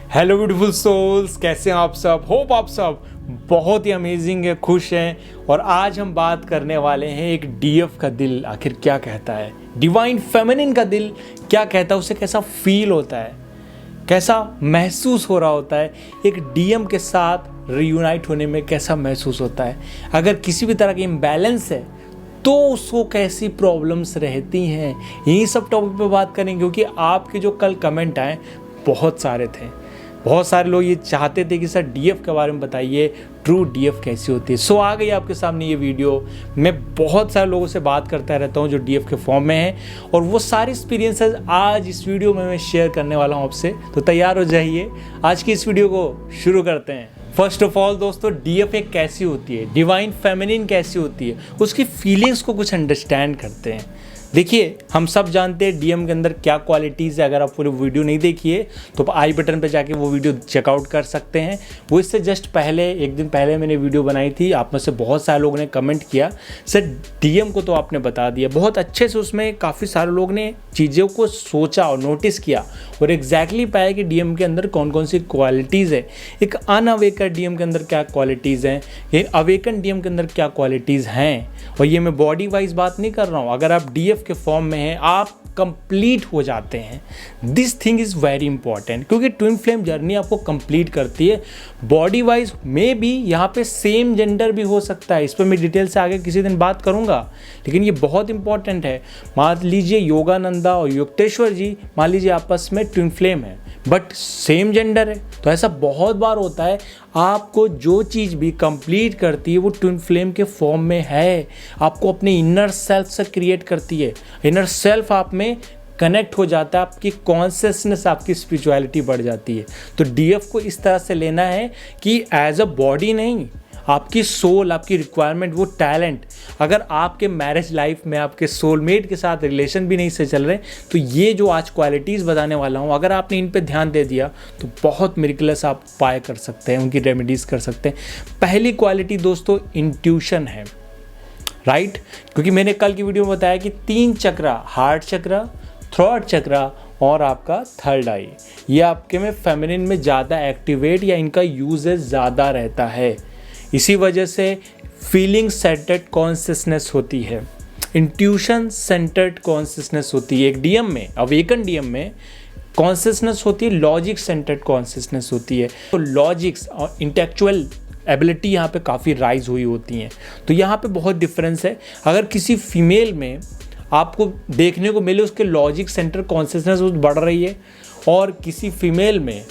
Hello beautiful souls, कैसे हैं आप सब। होप आप सब बहुत ही अमेजिंग है, खुश हैं। और आज हम बात करने वाले हैं एक डीएफ का दिल आखिर क्या कहता है, डिवाइन फेमिनिन का दिल क्या कहता है, उसे कैसा फील होता है, कैसा महसूस हो रहा होता है, एक डीएम के साथ रियूनाइट होने में कैसा महसूस होता है, अगर किसी भी तरह की इम्बैलेंस है तो उसको कैसी प्रॉब्लम्स रहती हैं। यही सब टॉपिक पे बात करेंगे, क्योंकि आपके जो कल कमेंट आए बहुत सारे थे। बहुत सारे लोग ये चाहते थे कि सर डीएफ के बारे में बताइए, ट्रू डीएफ कैसी होती है। सो आ गई आपके सामने ये वीडियो। मैं बहुत सारे लोगों से बात करता रहता हूँ जो डीएफ के फॉर्म में हैं, और वो सारे एक्सपीरियंसेस आज इस वीडियो में मैं शेयर करने वाला हूँ आपसे। तो तैयार हो जाइए, आज की इस वीडियो को शुरू करते हैं। फर्स्ट ऑफ ऑल दोस्तों, डीएफ एक कैसी होती है, डिवाइन फेमिनिन कैसी होती है, उसकी फीलिंग्स को कुछ अंडरस्टैंड करते हैं। देखिए, हम सब जानते हैं डीएम के अंदर क्या क्वालिटीज़ है। अगर आप पूरी वीडियो नहीं देखिए तो आप आई बटन पे जाके वो वीडियो चेकआउट कर सकते हैं। वो इससे जस्ट पहले, एक दिन पहले मैंने वीडियो बनाई थी। आप में से बहुत सारे लोगों ने कमेंट किया सर डीएम को तो आपने बता दिया बहुत अच्छे से। उसमें काफ़ी सारे लोग ने चीज़ों को सोचा और नोटिस किया और एग्जैक्टली पाया कि डीएम के अंदर कौन कौन सी क्वालिटीज़ है। एक अनअवेकन डीएम के अंदर क्या क्वालिटीज़ हैं, ये अवेकन डीएम के अंदर क्या क्वालिटीज़ हैं। और ये मैं बॉडी वाइज बात नहीं कर रहा हूँ। अगर आप डीएफ के फॉर्म में हैं, आप कंप्लीट हो जाते हैं। This thing is very important, क्योंकि ट्विन फ्लेम जर्नी आपको कंप्लीट करती है। बॉडी वाइज में भी यहाँ पे सेम जेंडर भी हो सकता है, इस पर मैं डिटेल से आगे किसी दिन बात करूँगा, लेकिन ये बहुत इंपॉर्टेंट है। मान लीजिए योगानंदा और युक्तेश्वर जी, मान लीजिए आपस में ट्विन फ्लेम है बट सेम जेंडर है, तो ऐसा बहुत बार होता है। आपको जो चीज़ भी कंप्लीट करती है वो ट्विन फ्लेम के फॉर्म में है, आपको अपने इनर सेल्फ से क्रिएट करती है। इनर सेल्फ आप में कनेक्ट हो जाता है, आपकी कॉन्शियसनेस, आपकी स्पिरिचुअलिटी बढ़ जाती है। तो डीएफ को इस तरह से लेना है कि एज अ बॉडी नहीं, आपकी सोल, आपकी रिक्वायरमेंट, वो टैलेंट। अगर आपके मैरिज लाइफ में आपके सोलमेट के साथ रिलेशन भी नहीं से चल रहे, तो ये जो आज क्वालिटीज़ बताने वाला हूँ, अगर आपने इन पे ध्यान दे दिया तो बहुत मिरेकल्स आप पाए कर सकते हैं, उनकी रेमेडीज़ कर सकते हैं। पहली क्वालिटी दोस्तों इंट्यूशन है, राइट। क्योंकि मैंने कल की वीडियो में बताया कि 3 चक्रा, हार्ट चक्रा, थ्रोट चक्रा और आपका थर्ड आई, ये आपके में फेमिनिन में ज़्यादा एक्टिवेट या इनका यूजेस ज़्यादा रहता है। इसी वजह से फीलिंग सेंटर्ड कॉन्शियसनेस होती है, इंट्यूशन सेंटर्ड कॉन्शियसनेस होती है। एक डीएम में, अवेकन डीएम में कॉन्शियसनेस होती है, लॉजिक सेंटर्ड कॉन्शियसनेस होती है। तो लॉजिक्स और इंटेलेक्चुअल एबिलिटी यहाँ पे काफ़ी राइज हुई होती हैं। तो यहाँ पे बहुत डिफरेंस है। अगर किसी फीमेल में आपको देखने को मिले उसके लॉजिक सेंटर कॉन्शियसनेस बढ़ रही है, और किसी फीमेल में,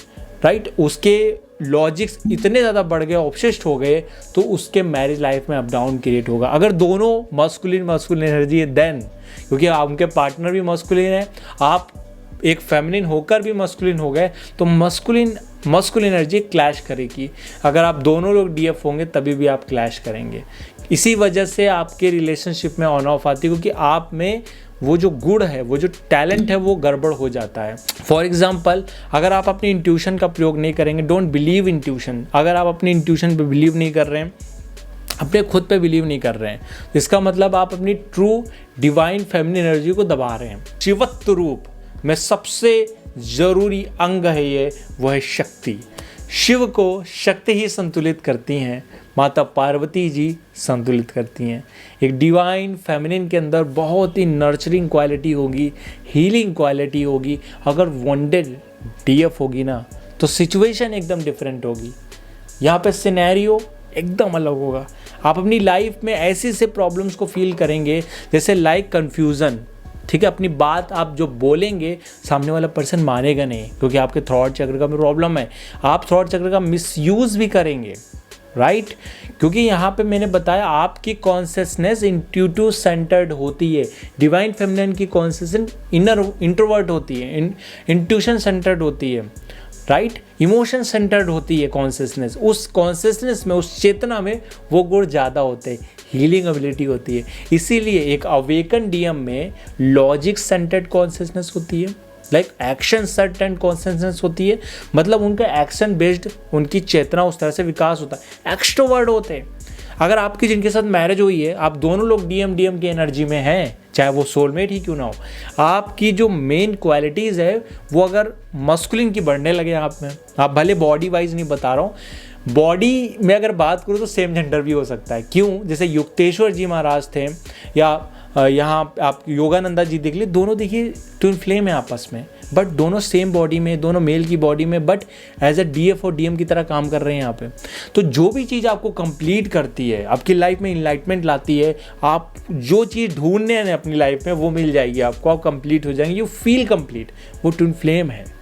राइट, उसके लॉजिक्स इतने ज़्यादा बढ़ गए, ऑब्सेस्ड हो गए, तो उसके मैरिज लाइफ में अप डाउन क्रिएट होगा। अगर दोनों मस्कुलिन एनर्जी है देन, क्योंकि उनके पार्टनर भी मस्कुलिन है, आप एक फेमिनिन होकर भी मस्कुलिन हो गए, तो मस्कुलिन एनर्जी क्लैश करेगी। अगर आप दोनों लोग डीएफ होंगे तभी भी आप क्लैश करेंगे। इसी वजह से आपके रिलेशनशिप में ऑन ऑफ आती है, क्योंकि आप में वो जो गुण है, वो जो टैलेंट है, वो गड़बड़ हो जाता है। फॉर एग्जाम्पल, अगर आप अपनी इंट्यूशन का प्रयोग नहीं करेंगे, डोंट बिलीव इंट्यूशन, अगर आप अपनी इंट्यूशन पे बिलीव नहीं कर रहे हैं, अपने खुद पे बिलीव नहीं कर रहे हैं, तो इसका मतलब आप अपनी ट्रू डिवाइन फेमिनिन एनर्जी को दबा रहे हैं। शिवत्व रूप में सबसे ज़रूरी अंग है ये, वो है शक्ति। शिव को शक्ति ही संतुलित करती हैं, माता पार्वती जी संतुलित करती हैं। एक डिवाइन फेमिनिन के अंदर बहुत ही नर्चरिंग क्वालिटी होगी, हीलिंग क्वालिटी होगी। अगर वॉन्टेड डीएफ होगी ना, तो सिचुएशन एकदम डिफरेंट होगी, यहाँ पे सिनेरियो एकदम अलग होगा। आप अपनी लाइफ में ऐसे से प्रॉब्लम्स को फील करेंगे जैसे लाइक कन्फ्यूज़न, ठीक है। अपनी बात आप जो बोलेंगे सामने वाला पर्सन मानेगा नहीं, क्योंकि आपके थ्रॉट चक्र का प्रॉब्लम है। आप थ्रॉट चक्र का मिसयूज़ भी करेंगे, राइट। क्योंकि यहाँ पे मैंने बताया आपकी कॉन्शियसनेस इंट्यूटिव सेंटर्ड होती है, डिवाइन फेमिनिन की कॉन्शियसनेस इंट्रोवर्ट होती है, इंट्यूशन सेंटर्ड होती है, राइट। इमोशन सेंटर्ड होती है कॉन्शियसनेस। उस कॉन्शियसनेस में, उस चेतना में वो गुण ज़्यादा होते हैं, हीलिंग एबिलिटी होती है। इसीलिए एक अवेकन डीएम में लॉजिक सेंटर्ड कॉन्शियसनेस होती है, लाइक एक्शन सर्टेन कॉन्शियसनेस होती है। मतलब उनका एक्शन बेस्ड, उनकी चेतना उस तरह से विकास होता है। एक्सट्रोवर्ट होते हैं। अगर आपकी जिनके साथ मैरिज हुई है, आप दोनों लोग डीएम की एनर्जी में हैं, चाहे वो सोलमेट ही क्यों ना हो। आपकी जो मेन क्वालिटीज़ है वो अगर मस्कुलिन की बढ़ने लगे आप में, आप भले बॉडी वाइज नहीं बता रहा हूँ, बॉडी में अगर बात करूँ तो सेम जेंडर भी हो सकता है। क्यों? जैसे युक्तेश्वर जी महाराज थे, या यहाँ आप योगानंदा जी देख लीजिए, दोनों देखिए ट्विन फ्लेम है आपस में, बट दोनों सेम बॉडी में, दोनों मेल की बॉडी में, बट एज अ डीएफ और डीएम की तरह काम कर रहे हैं यहाँ पे। तो जो भी चीज़ आपको कंप्लीट करती है, आपकी लाइफ में इनलाइटमेंट लाती है, आप जो चीज़ ढूंढने हैं अपनी लाइफ में वो मिल जाएगी आपको, आप कंप्लीट हो जाएंगे, यू फील कंप्लीट। वो ट्विन फ्लेम है।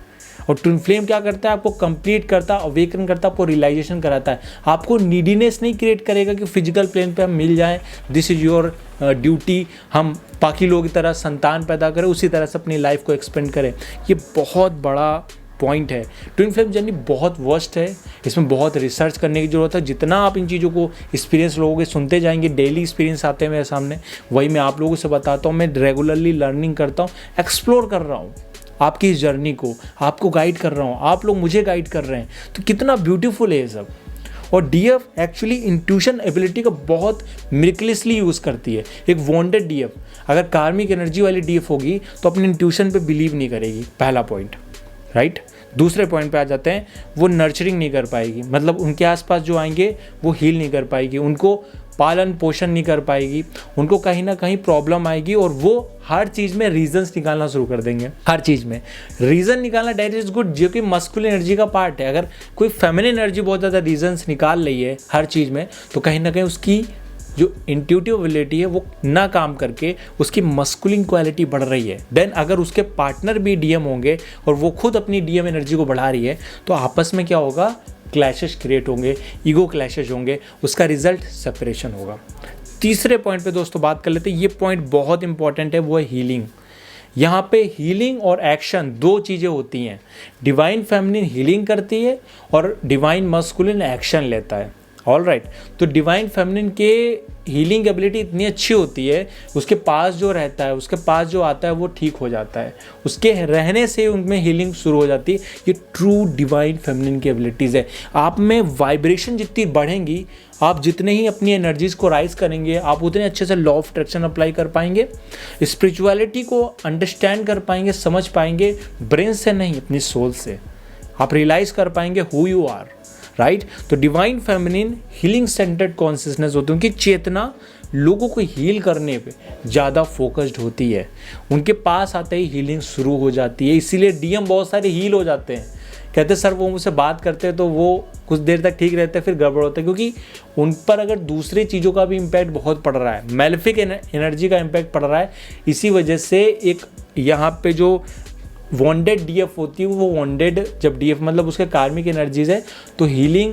और ट्विन फ्लेम क्या करता है? आपको कंप्लीट करता, अवेकन करता, आपको रियलाइजेशन कराता है। आपको नीडीनेस नहीं क्रिएट करेगा कि फिजिकल प्लेन पे हम मिल जाएं, दिस इज़ योर ड्यूटी, हम बाकी लोगों की तरह संतान पैदा करें, उसी तरह से अपनी लाइफ को एक्सपेंड करें। ये बहुत बड़ा पॉइंट है। ट्विन फ्लेम जर्नी बहुत वर्स्ट है, इसमें बहुत रिसर्च करने की ज़रूरत है। जितना आप इन चीज़ों को एक्सपीरियंस लोगों के सुनते जाएंगे, डेली एक्सपीरियंस आते हैं मेरे सामने, वही मैं आप लोगों से बताता हूँ। मैं रेगुलरली लर्निंग करता हूँ, एक्सप्लोर कर रहा हूँ आपकी इस जर्नी को, आपको गाइड कर रहा हूँ, आप लोग मुझे गाइड कर रहे हैं। तो कितना ब्यूटीफुल है ये सब। और डीएफ एक्चुअली इंट्यूशन एबिलिटी का बहुत मिरेकलसली यूज़ करती है। एक वॉन्टेड डीएफ अगर कार्मिक एनर्जी वाली डीएफ होगी तो अपने इंट्यूशन पे बिलीव नहीं करेगी, पहला पॉइंट, राइट। दूसरे पॉइंट पे आ जाते हैं, वो नर्चरिंग नहीं कर पाएगी, मतलब उनके आसपास जो आएंगे वो हील नहीं कर पाएगी, उनको पालन पोषण नहीं कर पाएगी, उनको कहीं ना कहीं प्रॉब्लम आएगी, और वो हर चीज़ में रीजंस निकालना शुरू कर देंगे। हर चीज़ में रीज़न निकालना दैट इज़ गुड, जो कि मस्कुलिन एनर्जी का पार्ट है। अगर कोई फेमिनिन एनर्जी बहुत ज़्यादा रीजंस निकाल रही है हर चीज़ में, तो कहीं ना कहीं उसकी जो इंट्यूटिव एबिलिटी है वो ना काम करके उसकी मस्कुलिन क्वालिटी बढ़ रही है। देन अगर उसके पार्टनर भी डीएम होंगे और वो खुद अपनी डीएम एनर्जी को बढ़ा रही है, तो आपस में क्या होगा? क्लैशेस क्रिएट होंगे, ईगो क्लैशेस होंगे, उसका रिजल्ट सेपरेशन होगा। तीसरे पॉइंट पे दोस्तों बात कर लेते हैं। ये पॉइंट बहुत इंपॉर्टेंट है, वो है हीलिंग। यहाँ पे हीलिंग और एक्शन दो चीज़ें होती हैं। डिवाइन फेमिनिन हीलिंग करती है और डिवाइन मस्कुलिन एक्शन लेता है। ऑल राइट, तो डिवाइन फेमिनिन के हीलिंग एबिलिटी इतनी अच्छी होती है, उसके पास जो रहता है, उसके पास जो आता है वो ठीक हो जाता है, उसके रहने से उनमें हीलिंग शुरू हो जाती है। ये ट्रू डिवाइन फेमिनिन की एबिलिटीज़ है। आप में वाइब्रेशन जितनी बढ़ेंगी, आप जितने ही अपनी एनर्जीज़ को राइज करेंगे, आप उतने अच्छे से लॉ ऑफ अट्रैक्शन अप्लाई कर पाएंगे, स्पिरिचुअलिटी को अंडरस्टैंड कर पाएंगे, समझ पाएंगे, ब्रेन से नहीं अपनी सोल से। आप रियलाइज कर पाएंगे हु यू आर, राइट। तो divine feminine healing centred consciousness होती है। उनकी चेतना लोगों को हील करने पे ज़्यादा फोकस्ड होती है, उनके पास आते ही हीलिंग शुरू हो जाती है। इसीलिए डीएम बहुत सारे हील हो जाते हैं। कहते सर वो मुझसे बात करते हैं तो वो कुछ देर तक ठीक रहते हैं, फिर गड़बड़ होता है, क्योंकि उन पर अगर दूसरी चीज़ों का भी इम्पैक्ट बहुत पड़ रहा है, मैलेफिक एनर्जी का इम्पैक्ट पड़ रहा है। इसी वजह से एक यहाँ पे जो वॉन्डेड डीएफ होती है, वो वॉन्डेड जब डीएफ मतलब उसके कार्मिक एनर्जीज है, तो हीलिंग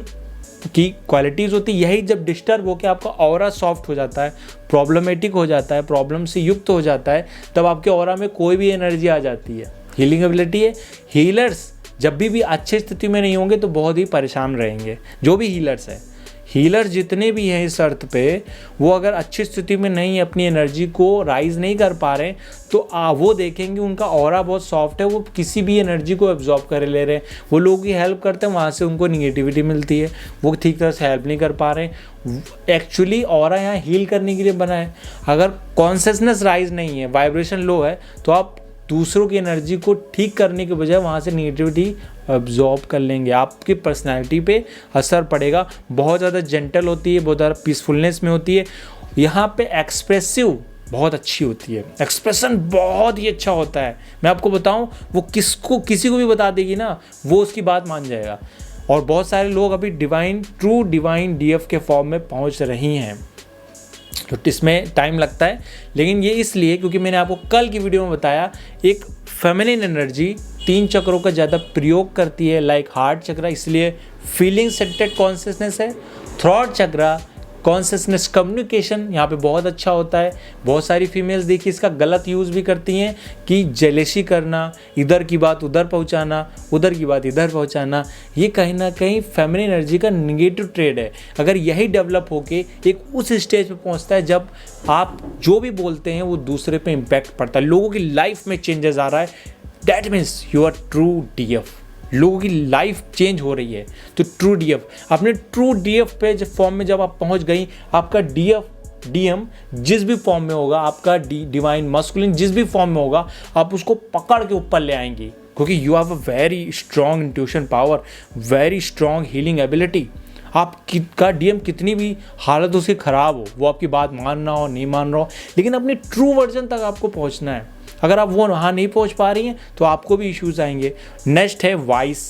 की क्वालिटीज़ होती है। यही जब डिस्टर्ब होकर आपका ऑरा सॉफ्ट हो जाता है, प्रॉब्लमेटिक हो जाता है, प्रॉब्लम से युक्त हो जाता है, तब आपके ऑरा में कोई भी एनर्जी आ जाती है। हीलिंग एबिलिटी है। हीलर्स जब भी अच्छी स्थिति में नहीं होंगे तो बहुत ही परेशान रहेंगे। जो भी हीलर्स है, हीलर जितने भी हैं इस अर्थ पे, वो अगर अच्छी स्थिति में नहीं अपनी एनर्जी को राइज नहीं कर पा रहे, तो वो देखेंगे उनका ऑरा बहुत सॉफ्ट है, वो किसी भी एनर्जी को एब्जॉर्ब कर ले रहे हैं। वो लोगों की हेल्प करते हैं, वहाँ से उनको निगेटिविटी मिलती है, वो ठीक तरह से हेल्प नहीं कर पा रहे। एक्चुअली ऑरा यहाँ हील करने के लिए बना है। अगर कॉन्शियसनेस राइज नहीं है, वाइब्रेशन लो है, तो आप दूसरों की एनर्जी को ठीक करने के बजाय वहाँ से निगेटिविटी अब्जॉर्ब कर लेंगे। आपकी पर्सनैलिटी पे असर पड़ेगा। बहुत ज़्यादा जेंटल होती है, बहुत ज़्यादा पीसफुलनेस में होती है। यहाँ पे एक्सप्रेसिव बहुत अच्छी होती है, एक्सप्रेशन बहुत ही अच्छा होता है। मैं आपको बताऊं, वो किसी को भी बता देगी ना, वो उसकी बात मान जाएगा। और बहुत सारे लोग अभी ट्रू डिवाइन डीएफ के फॉर्म में पहुँच रही हैं, तो इसमें टाइम लगता है, लेकिन ये इसलिए क्योंकि मैंने आपको कल की वीडियो में बताया, एक फेमिनिन एनर्जी 3 चक्रों का ज़्यादा प्रयोग करती है, लाइक हार्ट चक्रा, इसलिए फीलिंग सेंटर्ड कॉन्शियसनेस है। थ्रॉट चक्रा कॉन्शियसनेस कम्युनिकेशन यहाँ पे बहुत अच्छा होता है। बहुत सारी फीमेल्स देखिए इसका गलत यूज़ भी करती हैं कि जेलेसी करना, इधर की बात उधर पहुँचाना, उधर की बात इधर पहुँचाना, ये कहीं ना कहीं फेमिनिन एनर्जी का निगेटिव ट्रेड है। अगर यही डेवलप होके एक उस स्टेज पे पहुँचता है जब आप जो भी बोलते हैं वो दूसरे पे इम्पैक्ट पड़ता है, लोगों की लाइफ में चेंजेस आ रहा है, that means you are true D F. लोगों की लाइफ चेंज हो रही है, तो ट्रू डीएफ। अपने ट्रू डीएफ पे जब फॉर्म में जब आप पहुंच गई, आपका डीएफ डीएम जिस भी फॉर्म में होगा, आपका डिवाइन मस्कुलिन जिस भी फॉर्म में होगा, आप उसको पकड़ के ऊपर ले आएंगी, क्योंकि you have a very strong intuition power, very strong healing ability. आपका डीएम कितनी भी हालत उसकी ख़राब हो, वो आपकी बात मान रहा हो नहीं मान रहा हो, लेकिन अपने ट्रू वर्जन तक आपको पहुंचना है। अगर आप वो वहाँ नहीं पहुंच पा रही हैं तो आपको भी इश्यूज आएंगे। नेक्स्ट है वाइस।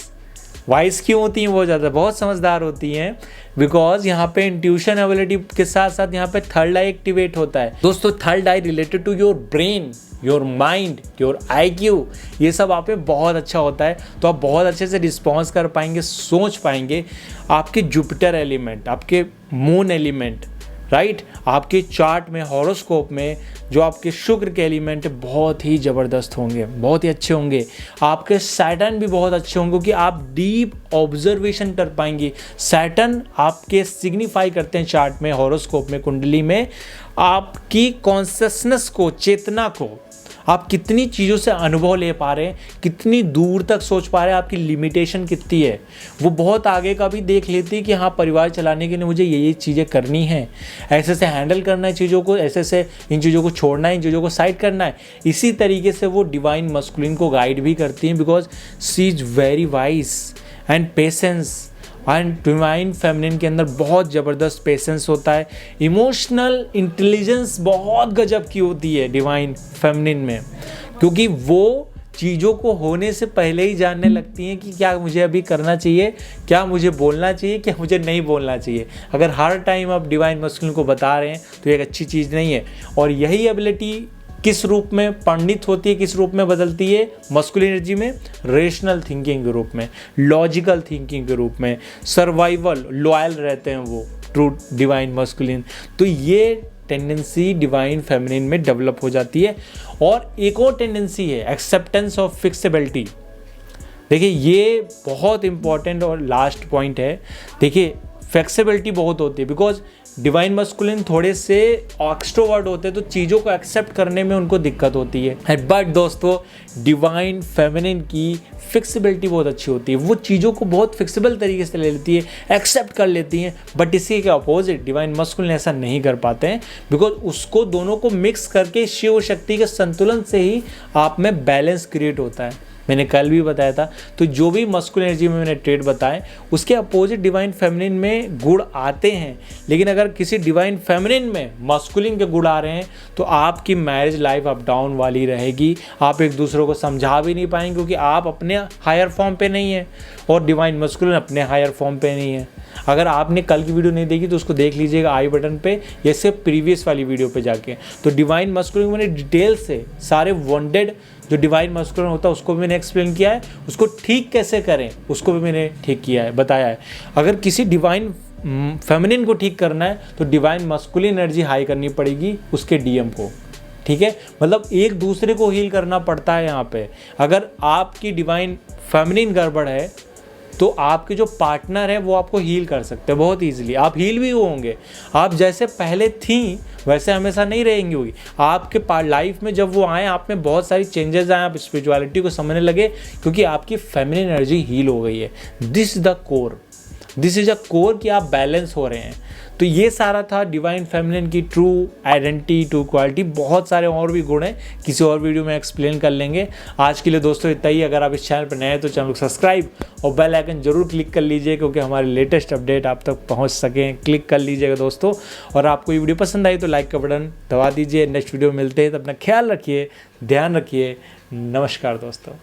वाइस क्यों होती हैं? वो ज़्यादा बहुत समझदार होती हैं, बिकॉज यहाँ पे इंट्यूशन एबिलिटी के साथ साथ यहाँ पे थर्ड आई एक्टिवेट होता है। दोस्तों third eye related to your brain, your mind, your IQ, ये सब आप में बहुत अच्छा होता है, तो आप बहुत अच्छे से रिस्पॉन्स कर पाएंगे, सोच पाएंगे। आपके जुपिटर एलिमेंट, आपके मून एलिमेंट, राइट, आपके चार्ट में हॉरोस्कोप में जो आपके शुक्र के एलिमेंट बहुत ही ज़बरदस्त होंगे, बहुत ही अच्छे होंगे। आपके सैटर्न भी बहुत अच्छे होंगे, क्योंकि आप डीप ऑब्जर्वेशन कर पाएंगे। सैटर्न आपके सिग्निफाई करते हैं चार्ट में, हॉरोस्कोप में, कुंडली में, आपकी कॉन्शसनेस को, चेतना को, आप कितनी चीज़ों से अनुभव ले पा रहे हैं, कितनी दूर तक सोच पा रहे हैं, आपकी लिमिटेशन कितनी है। वो बहुत आगे का भी देख लेती है कि हाँ, परिवार चलाने के लिए मुझे ये चीज़ें करनी है, ऐसे से हैंडल करना है चीज़ों को, ऐसे से इन चीज़ों को छोड़ना है, इन चीज़ों को साइड करना है। इसी तरीके से वो डिवाइन मस्कुलिन को गाइड भी करती हैं, because she is very wise and patience. And divine feminine के अंदर बहुत ज़बरदस्त पेशेंस होता है। इमोशनल इंटेलिजेंस बहुत गजब की होती है डिवाइन फेमिनिन में, क्योंकि वो चीज़ों को होने से पहले ही जानने लगती हैं कि क्या मुझे अभी करना चाहिए, क्या मुझे बोलना चाहिए, क्या मुझे नहीं बोलना चाहिए। अगर हर टाइम आप डिवाइन मस्कुलिन को बता रहे हैं तो एक अच्छी चीज़ नहीं है। और यही एबिलिटी किस रूप में परिणित होती है, किस रूप में बदलती है मस्कुलिन एनर्जी में? रेशनल थिंकिंग के रूप में, लॉजिकल थिंकिंग के रूप में, सर्वाइवल, लॉयल रहते हैं वो ट्रू डिवाइन मस्कुलिन। तो ये टेंडेंसी डिवाइन फेमिनिन में डेवलप हो जाती है। और एक और टेंडेंसी है एक्सेप्टेंस ऑफ फिक्सिबिलिटी। देखिए ये बहुत इंपॉर्टेंट और लास्ट पॉइंट है। देखिए फ्लेक्सिबिलिटी बहुत होती है, बिकॉज डिवाइन मस्कुलिन थोड़े से एक्सट्रोवर्ट होते हैं, तो चीज़ों को एक्सेप्ट करने में उनको दिक्कत होती है। बट दोस्तों डिवाइन फेमिनिन की फिक्सिबिलिटी बहुत अच्छी होती है, वो चीज़ों को बहुत फिक्सिबल तरीके से ले लेती है, एक्सेप्ट कर लेती हैं। बट इसी के अपोजिट डिवाइन मस्कुलिन ऐसा नहीं कर पाते हैं, बिकॉज उसको दोनों को मिक्स करके शिव शक्ति के संतुलन से ही आप में बैलेंस क्रिएट होता है। मैंने कल भी बताया था। तो जो भी मस्कुलिन एनर्जी में मैंने ट्रेड बताए, उसके अपोजिट डिवाइन फेमिनिन में गुण आते हैं। लेकिन अगर किसी डिवाइन फेमिनिन में मस्कुलिन के गुण आ रहे हैं तो आपकी मैरिज लाइफ अप डाउन वाली रहेगी। आप एक दूसरे को समझा भी नहीं पाएंगे, क्योंकि आप अपने हायर फॉर्म पे नहीं है और डिवाइन मस्कुलिन अपने हायर फॉर्म पे नहीं है। अगर आपने कल की वीडियो नहीं देखी तो उसको देख लीजिएगा आई बटन पे, या सिर्फ प्रीवियस वाली वीडियो पे जाके। तो डिवाइन मस्कुलिन मैंने डिटेल से सारे वॉन्डेड जो डिवाइन मस्कुलिन होता है उसको भी मैंने एक्सप्लेन किया है, उसको ठीक कैसे करें उसको भी मैंने ठीक किया है, बताया है। अगर किसी डिवाइन फेमिनिन को ठीक करना है तो डिवाइन मस्कुलिन एनर्जी हाई करनी पड़ेगी उसके डीएम को, ठीक है। मतलब एक दूसरे को हील करना पड़ता है यहाँ पे। अगर आपकी डिवाइन फेमिनिन गड़बड़ है तो आपके जो पार्टनर है वो आपको हील कर सकते हैं बहुत ईजिली। आप हील भी होंगे, आप जैसे पहले थी वैसे हमेशा नहीं रहेंगी होगी। आपके लाइफ में जब वो आए आप में बहुत सारी चेंजेस आए, आप स्पिरिचुअलिटी को समझने लगे, क्योंकि आपकी फेमिनिन एनर्जी हील हो गई है। This is the core, this is a core कि आप बैलेंस हो रहे हैं। तो ये सारा था डिवाइन फेमिनिन की ट्रू आइडेंटिटी, ट्रू क्वालिटी। बहुत सारे और भी गुण हैं, किसी और वीडियो में एक्सप्लेन कर लेंगे। आज के लिए दोस्तों इतना ही। अगर आप इस चैनल पर नए हैं तो चैनल को सब्सक्राइब और बेल आइकन जरूर क्लिक कर लीजिए, क्योंकि हमारे लेटेस्ट अपडेट आप तक पहुंच सकें। क्लिक कर लीजिएगा दोस्तों। और आपको ये वीडियो पसंद आई तो लाइक का बटन दबा दीजिए। नेक्स्ट वीडियो में मिलते हैं, तो अपना ख्याल रखिए, ध्यान रखिए। नमस्कार दोस्तों।